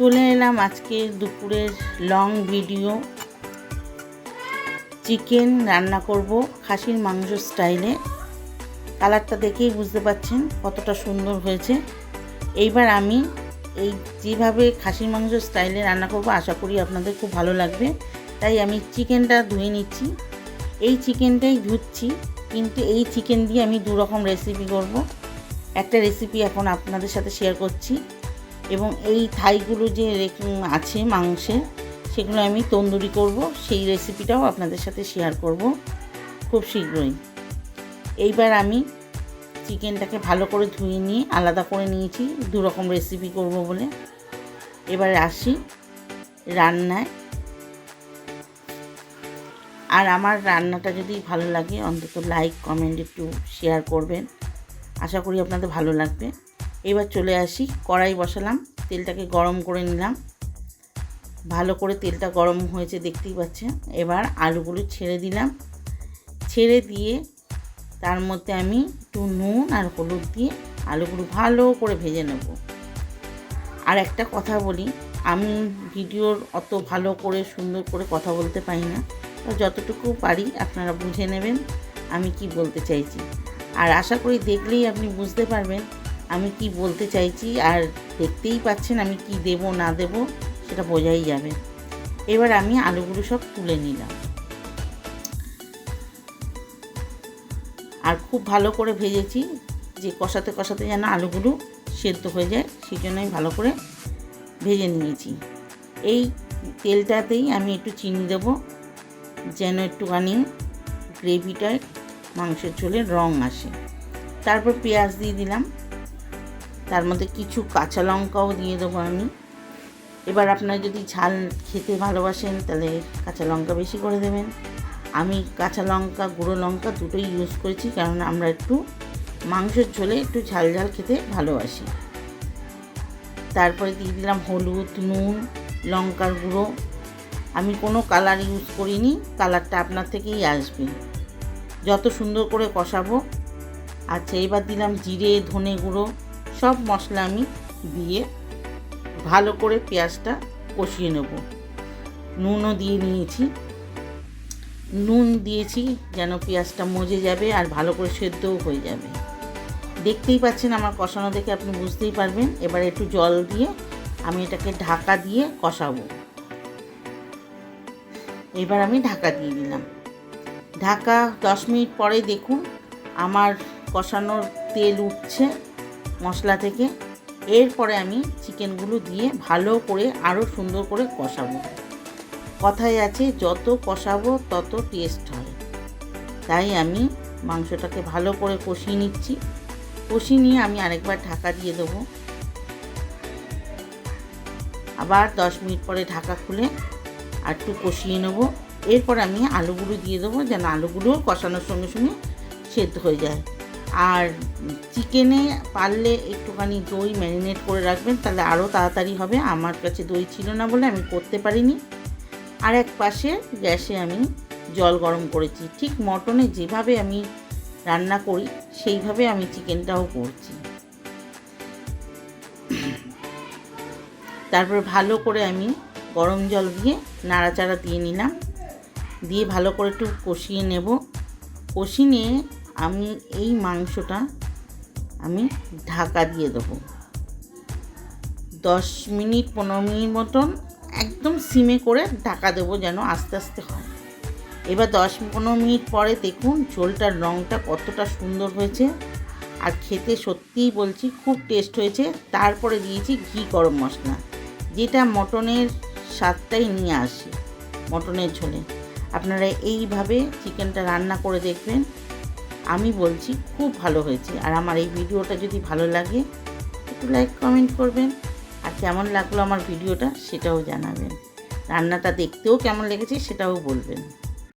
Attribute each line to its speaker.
Speaker 1: চলে এলাম আজকে দুপুরের লং ভিডিও। চিকেন রান্না করব খাসির মাংস স্টাইলে। কালারটা দেখেই বুঝতে পাচ্ছেন কতটা সুন্দর হয়েছে। এইবার আমি এই যেভাবে খাসির মাংস স্টাইলে রান্না করব আশা করি আপনাদের খুব ভালো লাগবে। তাই আমি চিকেনটা ধুয়ে নিচ্ছি। এই চিকেনটাই ধুচ্ছি, কিন্তু এই চিকেন দিয়ে আমি দু রকম রেসিপি করব। একটা রেসিপি এখন আপনাদের সাথে শেয়ার করছি, এবং এই থাইগুলো যে আছে মাংসের, সেগুলো আমি তন্দুরি করব, সেই রেসিপিটাও আপনাদের সাথে শেয়ার করব খুব শীঘ্রই। এইবার আমি চিকেনটাকে ভালো করে ধুয়ে নিয়ে আলাদা করে নিয়েছি দু রকম রেসিপি করব বলে। এবার আসি রান্নায়। আর আমার রান্নাটা যদি ভালো লাগে অন্তত লাইক কমেন্ট একটু শেয়ার করবেন, আশা করি আপনাদের ভালো লাগবে। এবার চলে আসি, কড়াই বসালাম, তেলটাকে গরম করে নিলাম। ভালো করে তেলটা গরম হয়েছে দেখতেই পাচ্ছেন। এবার আলুগুলো ছেড়ে দিলাম। ছেড়ে দিয়ে তার মধ্যে আমি একটু নুন আর হলুদ দিয়ে আলুগুলো ভালো করে ভেজে নেব। আর একটা কথা বলি, আমি ভিডিওর অত ভালো করে সুন্দর করে কথা বলতে পারি না, যতটুকু পারি আপনারা বুঝে নেবেন আমি কি বলতে চাইছি। আর আশা করি দেখলেই আপনি বুঝতে পারবেন আমি কি বলতে চাইছি, আর দেখতেই পাচ্ছেন আমি কি দেব না দেব সেটা বোঝাই যাবে। এবার আমি আলুগুলো সব তুলে নিলাম, আর খুব ভালো করে ভেজেছি, যে কষাতে কষাতে যেন আলুগুলো সেদ্ধ হয়ে যায় সেই জন্য আমি ভালো করে ভেজে নিয়েছি। এই তেলটাতেই আমি একটু চিনি দেব, যেন একটুখানি গ্রেভিটায় মাংসের ঝোলের রং আসে। তারপর পেঁয়াজ দিয়ে দিলাম, তার মধ্যে কিছু কাঁচা লঙ্কাও দিয়ে দেবো আমি। এবার আপনারা যদি ঝাল খেতে ভালোবাসেন তাহলে কাঁচা লঙ্কা বেশি করে দেবেন। আমি কাঁচা লঙ্কা গুঁড়ো লঙ্কা দুটোই ইউজ করেছি, কারণ আমরা একটু মাংসের ঝোলে একটু ঝাল ঝাল খেতে ভালোবাসি। তারপরে দিয়ে দিলাম হলুদ, নুন, লঙ্কার গুঁড়ো। আমি কোনো কালার ইউজ করিনি, কালারটা আপনার থেকেই আসবে। যত সুন্দর করে কষাবো। আচ্ছা, এবার দিলাম জিরে, ধনে গুঁড়ো, সব মশলা আমি দিয়ে ভালো করে পেঁয়াজটা কষিয়ে নেব। নুনও দিয়ে নিয়েছি, নুন দিয়েছি যেন পেঁয়াজটা মজে যাবে আর ভালো করে সেদ্ধও হয়ে যাবে। দেখতেই পাচ্ছেন আমার কষানো দেখে আপনি বুঝতেই পারবেন। এবার একটু জল দিয়ে আমি এটাকে ঢাকা দিয়ে কষাবো। এবার আমি ঢাকা দিয়ে দিলাম। ঢাকা 10 মিনিট পরে দেখুন আমার কষানোর তেল উঠছে মশলা থেকে। এরপরে আমি চিকেনগুলো দিয়ে ভালো করে আরও সুন্দর করে কষাবো। কথায় আছে যত কষাবো তত টেস্ট হয়, তাই আমি মাংসটাকে ভালো করে কষিয়ে নিচ্ছি। কষিয়ে নিয়ে আমি আরেকবার ঢাকা দিয়ে দেবো। আবার 10 মিনিট পরে ঢাকা খুলে আর একটু কষিয়ে নেব। এরপর আমি আলুগুলো দিয়ে দেবো, যেন আলুগুলো কষানোর সঙ্গে সঙ্গে সেদ্ধ হয়ে যায়। আর চিকেনে পারলে একটুখানি দই ম্যারিনেট করে রাখবেন, তাহলে আরও তাড়াতাড়ি হবে। আমার কাছে দই ছিল না বলে আমি করতে পারিনি। আর এক পাশে গ্যাসে আমি জল গরম করেছি। ঠিক মটনে যেভাবে আমি রান্না করি সেইভাবে আমি চিকেনটাও করছি। তারপর ভালো করে আমি গরম জল দিয়ে নাড়াচাড়া দিয়ে নিলাম। দিয়ে ভালো করে একটু কষিয়ে নেব। কষিয়ে নিয়ে আমি এই মাংসটা আমি ঢাকা দিয়ে দেবো 10 মিনিট 15 মিনিট মতন, একদম সিমে করে ঢাকা দেবো যেন আস্তে আস্তে হয়। এবার 10-15 মিনিট পরে দেখুন ঝোলটার রঙটা কতটা সুন্দর হয়েছে, আর খেতে সত্যিই বলছি খুব টেস্ট হয়েছে। তারপরে দিয়েছি ঘি গরম মশলা, যেটা মটনের স্বাদটাই নিয়ে আসে মটনের ঝোলে। আপনারা এইভাবে চিকেনটা রান্না করে দেখবেন, আমি বলছি খুব ভালো হয়েছে। আর আমার এই ভিডিওটা যদি ভালো লাগে একটু লাইক কমেন্ট করবেন, আর কেমন লাগলো আমার ভিডিওটা সেটাও জানাবেন। রান্নাটা দেখতেও কেমন লেগেছে সেটাও বলবেন।